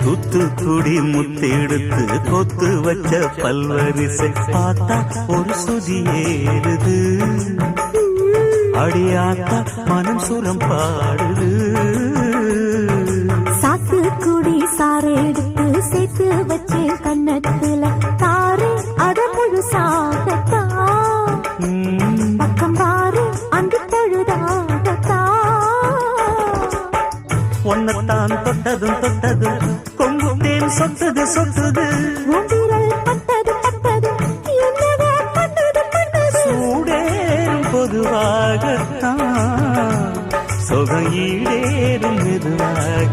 தூத்துக்குடி முத்தெடுத்து கொத்து வச்ச பல்வரிசை பார்த்தா ஒரு சுதி ஏறுது அடியாத்தா மனம் சுரம் பாடுது சாத்துக்குடி சாறு எடுத்து சேர்த்து வச்சு கண்ணத்துல தாரு அத முழுசாகத்தா பக்கம் பாரு அந்த பழுதாகத்தா ஒன்னத்தான் தொட்டதும் தொட்டதும் கொங்கு தேன் சொத்துது சொத்துது உந்திரல் பட்டது பட்டது என்னவோ பண்ணது பண்ணது சூடேறும் பொதுவாகத்தான் சொகம் ஈடேறும் மெதுவாக